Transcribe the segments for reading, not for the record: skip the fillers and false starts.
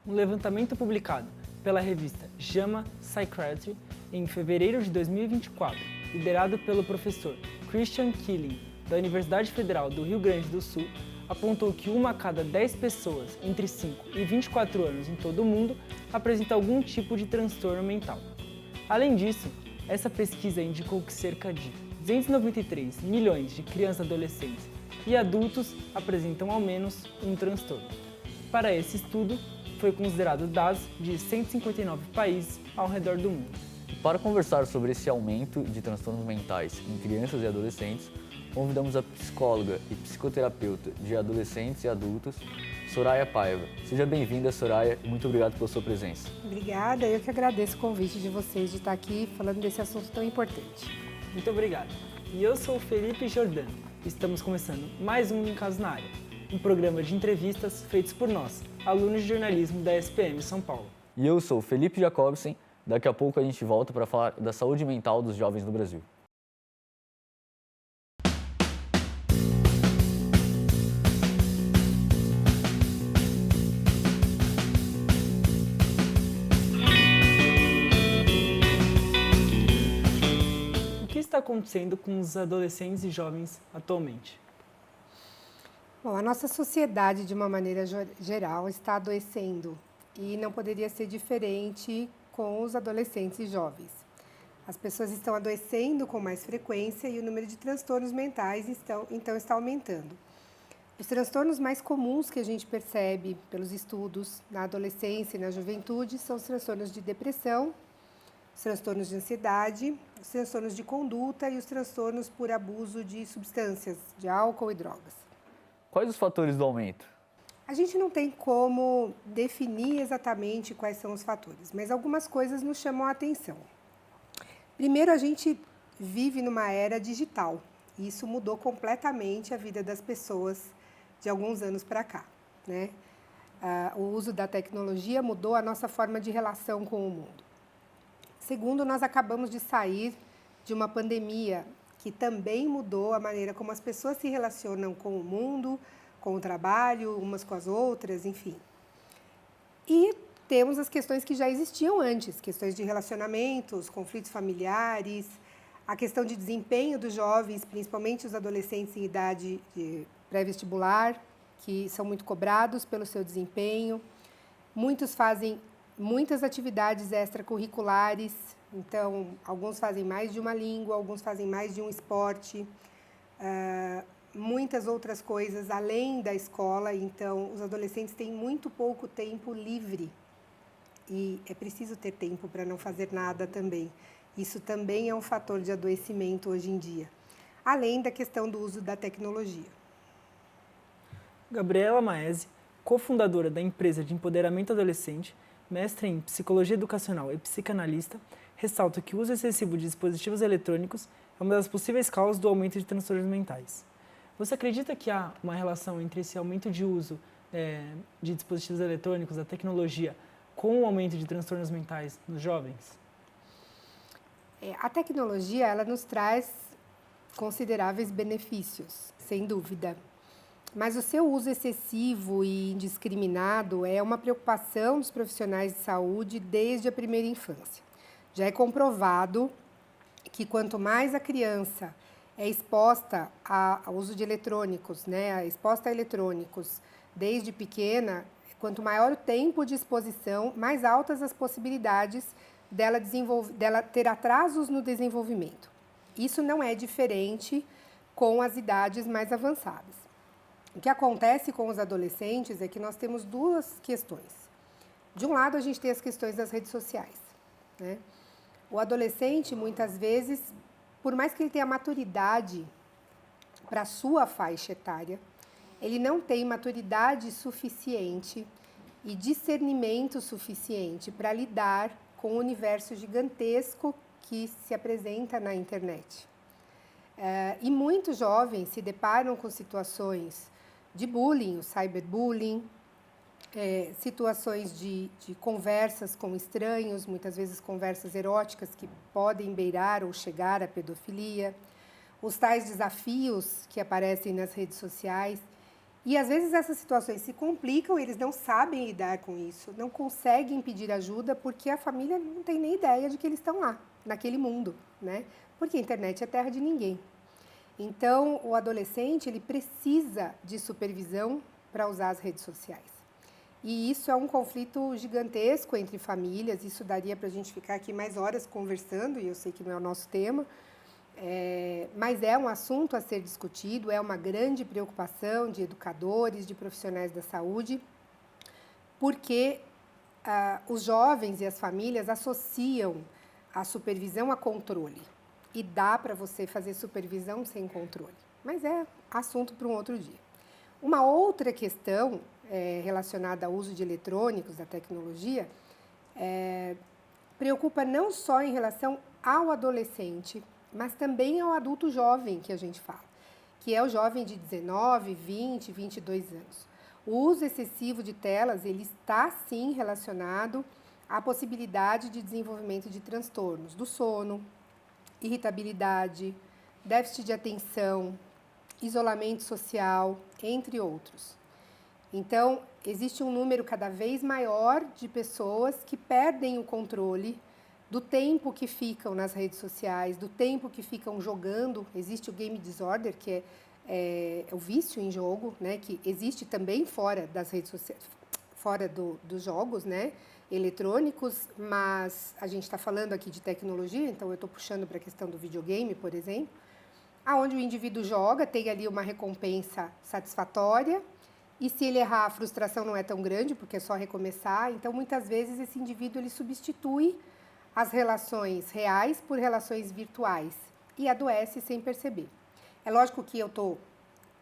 um levantamento publicado pela revista JAMA Psychiatry em fevereiro de 2024, liderado pelo professor Christian Killing, da Universidade Federal do Rio Grande do Sul, apontou que 1 a cada 10 pessoas entre 5 e 24 anos em todo o mundo apresenta algum tipo de transtorno mental. Além disso, essa pesquisa indicou que cerca de 293 milhões de crianças, adolescentes e adultos apresentam ao menos um transtorno. Para esse estudo, foi considerado dados de 159 países ao redor do mundo. Para conversar sobre esse aumento de transtornos mentais em crianças e adolescentes, convidamos a psicóloga e psicoterapeuta de adolescentes e adultos, Soraya Paiva. Seja bem-vinda, Soraya, e muito obrigado pela sua presença. Obrigada, eu que agradeço o convite de vocês de estar aqui falando desse assunto tão importante. Muito obrigado. E eu sou o Felipe Jordano. Estamos começando mais um Em Caso na Área, um programa de entrevistas feitos por nós, alunos de jornalismo da SPM São Paulo. E eu sou o Felipe Jacobsen. Daqui a pouco a gente volta para falar da saúde mental dos jovens no Brasil. O que está acontecendo com os adolescentes e jovens atualmente? Bom, a nossa sociedade, de uma maneira geral, está adoecendo e não poderia ser diferente com os adolescentes e jovens. As pessoas estão adoecendo com mais frequência e o número de transtornos mentais está aumentando. Os transtornos mais comuns que a gente percebe pelos estudos na adolescência e na juventude são os transtornos de depressão, os transtornos de ansiedade, os transtornos de conduta e os transtornos por abuso de substâncias, de álcool e drogas. Quais os fatores do aumento? A gente não tem como definir exatamente quais são os fatores, mas algumas coisas nos chamam a atenção. Primeiro, a gente vive numa era digital e isso mudou completamente a vida das pessoas de alguns anos para cá, né? O uso da tecnologia mudou a nossa forma de relação com o mundo. Segundo, nós acabamos de sair de uma pandemia que também mudou a maneira como as pessoas se relacionam com o mundo, com o trabalho, umas com as outras, enfim. E temos as questões que já existiam antes, questões de relacionamentos, conflitos familiares, a questão de desempenho dos jovens, principalmente os adolescentes em idade de pré-vestibular, que são muito cobrados pelo seu desempenho. Muitos fazem muitas atividades extracurriculares, então alguns fazem mais de uma língua, alguns fazem mais de um esporte, muitas outras coisas além da escola, então os adolescentes têm muito pouco tempo livre e é preciso ter tempo para não fazer nada também. Isso também é um fator de adoecimento hoje em dia, além da questão do uso da tecnologia. Gabriela Maese, cofundadora da empresa de empoderamento adolescente, mestre em psicologia educacional e psicanalista, ressalta que o uso excessivo de dispositivos eletrônicos é uma das possíveis causas do aumento de transtornos mentais. Você acredita que há uma relação entre esse aumento de uso de dispositivos eletrônicos, da tecnologia, com o aumento de transtornos mentais nos jovens? A tecnologia, ela nos traz consideráveis benefícios, sem dúvida. Mas o seu uso excessivo e indiscriminado é uma preocupação dos profissionais de saúde desde a primeira infância. Já é comprovado que quanto mais a criança é exposta ao uso de eletrônicos, né, exposta a eletrônicos desde pequena, quanto maior o tempo de exposição, mais altas as possibilidades dela ter atrasos no desenvolvimento. Isso não é diferente com as idades mais avançadas. O que acontece com os adolescentes é que nós temos duas questões. De um lado, a gente tem as questões das redes sociais, né? O adolescente, muitas vezes, por mais que ele tenha maturidade para a sua faixa etária, ele não tem maturidade suficiente e discernimento suficiente para lidar com o universo gigantesco que se apresenta na internet. E muitos jovens se deparam com situações de bullying, o cyberbullying, situações de conversas com estranhos, muitas vezes conversas eróticas que podem beirar ou chegar à pedofilia, os tais desafios que aparecem nas redes sociais. E às vezes essas situações se complicam, eles não sabem lidar com isso, não conseguem pedir ajuda porque a família não tem nem ideia de que eles estão lá, naquele mundo, né? Porque a internet é terra de ninguém. Então, o adolescente, ele precisa de supervisão para usar as redes sociais. E isso é um conflito gigantesco entre famílias, isso daria para a gente ficar aqui mais horas conversando, e eu sei que não é o nosso tema, mas é um assunto a ser discutido, é uma grande preocupação de educadores, de profissionais da saúde, porque os jovens e as famílias associam a supervisão a controle. E dá para você fazer supervisão sem controle, mas é assunto para um outro dia. Uma outra questão relacionada ao uso de eletrônicos, da tecnologia, preocupa não só em relação ao adolescente, mas também ao adulto jovem que a gente fala, que é o jovem de 19, 20, 22 anos. O uso excessivo de telas, ele está sim relacionado à possibilidade de desenvolvimento de transtornos do sono, irritabilidade, déficit de atenção, isolamento social, entre outros. Então, existe um número cada vez maior de pessoas que perdem o controle do tempo que ficam nas redes sociais, do tempo que ficam jogando. Existe o game disorder, que é o vício em jogo, né, que existe também fora das redes sociais, fora dos jogos, né, eletrônicos, mas a gente está falando aqui de tecnologia, então eu estou puxando para a questão do videogame, por exemplo, aonde o indivíduo joga, tem ali uma recompensa satisfatória, e se ele errar, a frustração não é tão grande, porque é só recomeçar. Então, muitas vezes, esse indivíduo ele substitui as relações reais por relações virtuais e adoece sem perceber. É lógico que eu estou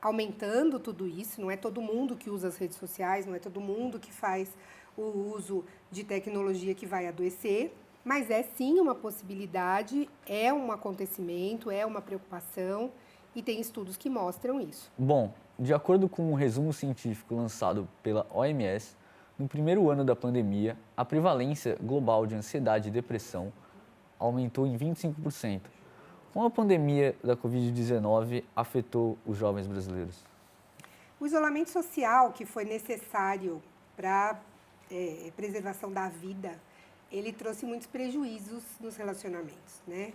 aumentando tudo isso, não é todo mundo que usa as redes sociais, não é todo mundo que faz o uso de tecnologia que vai adoecer, mas é sim uma possibilidade, é um acontecimento, é uma preocupação e tem estudos que mostram isso. Bom, de acordo com um resumo científico lançado pela OMS, no primeiro ano da pandemia, a prevalência global de ansiedade e depressão aumentou em 25%. Como a pandemia da Covid-19 afetou os jovens brasileiros? O isolamento social, que foi necessário para a preservação da vida, ele trouxe muitos prejuízos nos relacionamentos, né?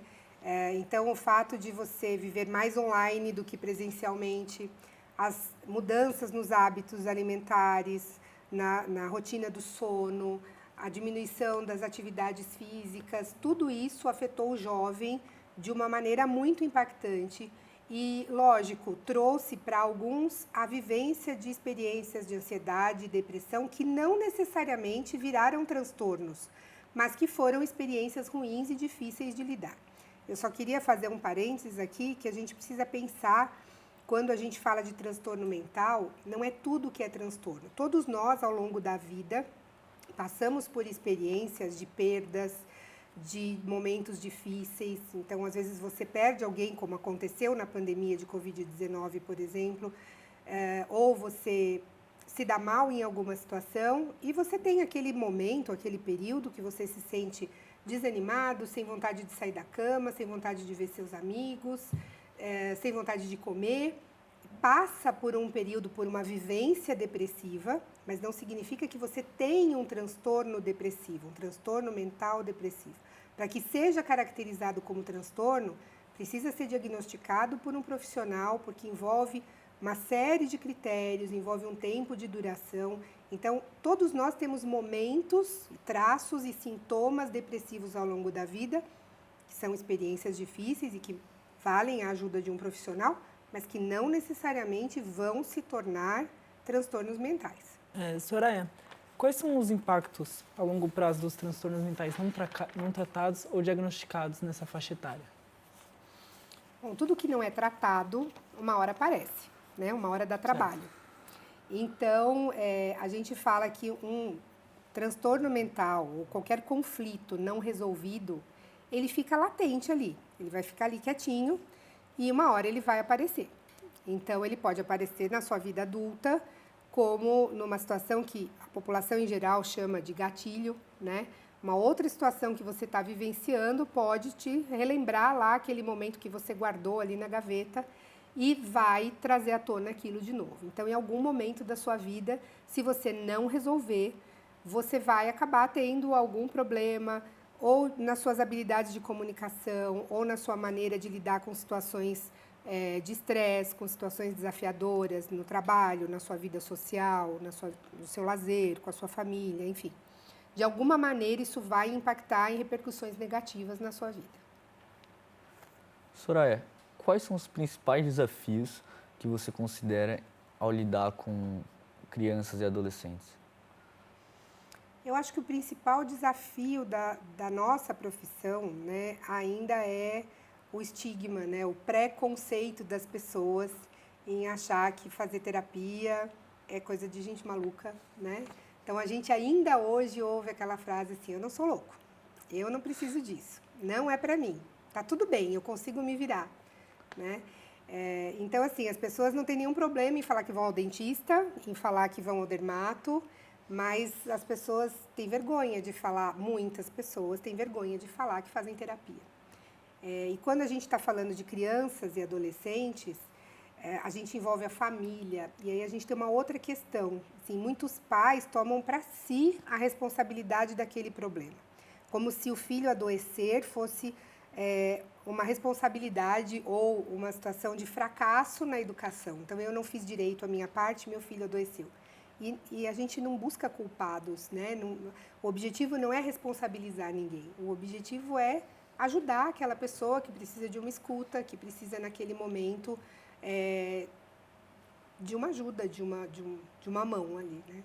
Então, o fato de você viver mais online do que presencialmente, as mudanças nos hábitos alimentares, na rotina do sono, a diminuição das atividades físicas, tudo isso afetou o jovem de uma maneira muito impactante e, lógico, trouxe para alguns a vivência de experiências de ansiedade e depressão que não necessariamente viraram transtornos, mas que foram experiências ruins e difíceis de lidar. Eu só queria fazer um parênteses aqui, que a gente precisa pensar, quando a gente fala de transtorno mental, não é tudo que é transtorno. Todos nós, ao longo da vida, passamos por experiências de perdas, de momentos difíceis. Então, às vezes, você perde alguém, como aconteceu na pandemia de Covid-19, por exemplo, ou você se dá mal em alguma situação e você tem aquele momento, aquele período que você se sente desanimado, sem vontade de sair da cama, sem vontade de ver seus amigos, sem vontade de comer, passa por um período, por uma vivência depressiva, mas não significa que você tenha um transtorno depressivo, um transtorno mental depressivo. Para que seja caracterizado como transtorno, precisa ser diagnosticado por um profissional, porque envolve uma série de critérios, envolve um tempo de duração. Então, todos nós temos momentos, traços e sintomas depressivos ao longo da vida, que são experiências difíceis e que valem a ajuda de um profissional, mas que não necessariamente vão se tornar transtornos mentais. Soraya, quais são os impactos a longo prazo dos transtornos mentais não tratados ou diagnosticados nessa faixa etária? Bom, tudo que não é tratado, uma hora aparece, né? Uma hora dá trabalho. Certo. Então, a gente fala que um transtorno mental ou qualquer conflito não resolvido, ele fica latente ali, ele vai ficar ali quietinho e uma hora ele vai aparecer. Então, ele pode aparecer na sua vida adulta como numa situação que a população em geral chama de gatilho, né? Uma outra situação que você está vivenciando pode te relembrar lá aquele momento que você guardou ali na gaveta e vai trazer à tona aquilo de novo. Então, em algum momento da sua vida, se você não resolver, você vai acabar tendo algum problema, ou nas suas habilidades de comunicação, ou na sua maneira de lidar com situações de estresse, com situações desafiadoras no trabalho, na sua vida social, no seu lazer, com a sua família, enfim. De alguma maneira, isso vai impactar em repercussões negativas na sua vida. Soraya, quais são os principais desafios que você considera ao lidar com crianças e adolescentes? Eu acho que o principal desafio da nossa profissão, né, ainda é o estigma, né, o preconceito das pessoas em achar que fazer terapia é coisa de gente maluca, né? Então, a gente ainda hoje ouve aquela frase assim, eu não sou louco, eu não preciso disso, não é para mim, tá tudo bem, eu consigo me virar, né? Então, assim, as pessoas não têm nenhum problema em falar que vão ao dentista, em falar que vão ao dermato, mas as pessoas têm vergonha de falar, muitas pessoas têm vergonha de falar que fazem terapia. E quando a gente está falando de crianças e adolescentes, a gente envolve a família, e aí a gente tem uma outra questão. Assim, muitos pais tomam para si a responsabilidade daquele problema, como se o filho adoecer fosse uma responsabilidade ou uma situação de fracasso na educação. Então, eu não fiz direito a minha parte, meu filho adoeceu. E a gente não busca culpados, né? O objetivo não é responsabilizar ninguém, o objetivo é ajudar aquela pessoa que precisa de uma escuta, que precisa naquele momento de uma ajuda, de uma mão ali, né?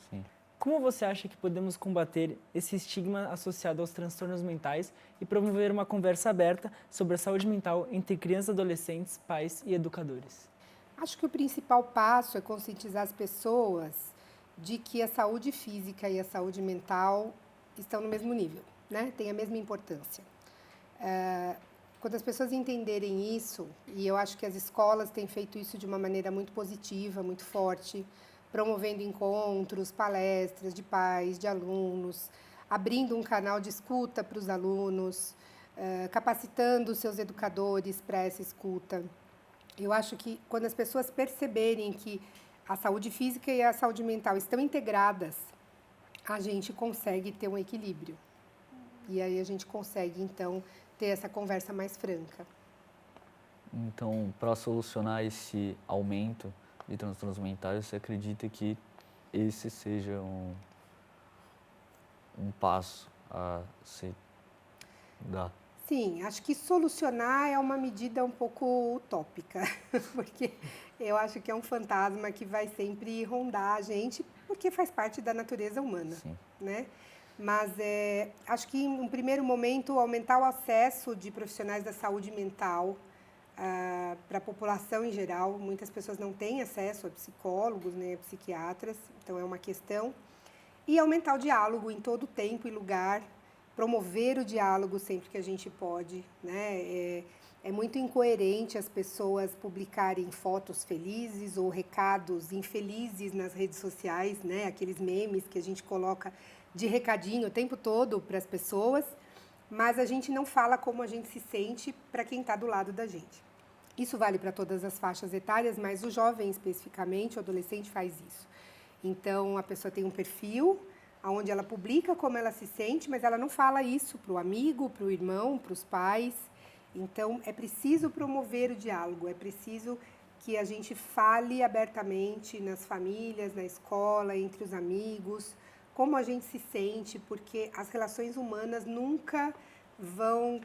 Sim. Como você acha que podemos combater esse estigma associado aos transtornos mentais e promover uma conversa aberta sobre a saúde mental entre crianças, adolescentes, pais e educadores? Acho que o principal passo é conscientizar as pessoas de que a saúde física e a saúde mental estão no mesmo nível, né? Tem a mesma importância. Quando as pessoas entenderem isso, e eu acho que as escolas têm feito isso de uma maneira muito positiva, muito forte, promovendo encontros, palestras de pais, de alunos, abrindo um canal de escuta para os alunos, capacitando os seus educadores para essa escuta. Eu acho que quando as pessoas perceberem que a saúde física e a saúde mental estão integradas, a gente consegue ter um equilíbrio. E aí a gente consegue, então, ter essa conversa mais franca. Então, para solucionar esse aumento de transtornos mentais, você acredita que esse seja um passo a se dar? Sim, acho que solucionar é uma medida um pouco utópica, porque eu acho que é um fantasma que vai sempre rondar a gente, porque faz parte da natureza humana, Sim. né? Mas acho que, em um primeiro momento, aumentar o acesso de profissionais da saúde mental para a população em geral. Muitas pessoas não têm acesso a psicólogos, nem a psiquiatras, então é uma questão. E aumentar o diálogo em todo tempo e lugar, promover o diálogo sempre que a gente pode, né? É muito incoerente as pessoas publicarem fotos felizes ou recados infelizes nas redes sociais, né? Aqueles memes que a gente coloca de recadinho o tempo todo para as pessoas, mas a gente não fala como a gente se sente para quem está do lado da gente. Isso vale para todas as faixas etárias, mas o jovem especificamente, o adolescente, faz isso. Então, a pessoa tem um perfil onde ela publica como ela se sente, mas ela não fala isso para o amigo, para o irmão, para os pais. Então, é preciso promover o diálogo, é preciso que a gente fale abertamente nas famílias, na escola, entre os amigos, como a gente se sente, porque as relações humanas nunca vão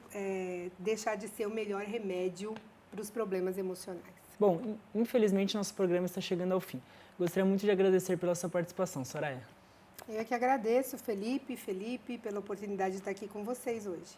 deixar de ser o melhor remédio para os problemas emocionais. Bom, infelizmente nosso programa está chegando ao fim. Gostaria muito de agradecer pela sua participação, Soraya. Eu é que agradeço, Felipe, pela oportunidade de estar aqui com vocês hoje.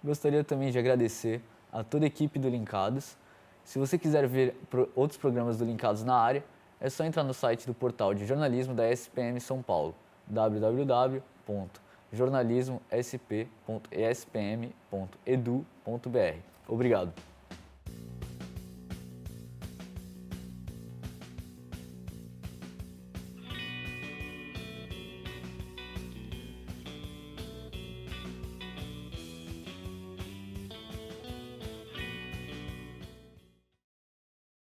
Gostaria também de agradecer a toda a equipe do Linkados. Se você quiser ver outros programas do Linkados na área, é só entrar no site do portal de jornalismo da SPM São Paulo, www.jornalismosp.espm.edu.br. Obrigado.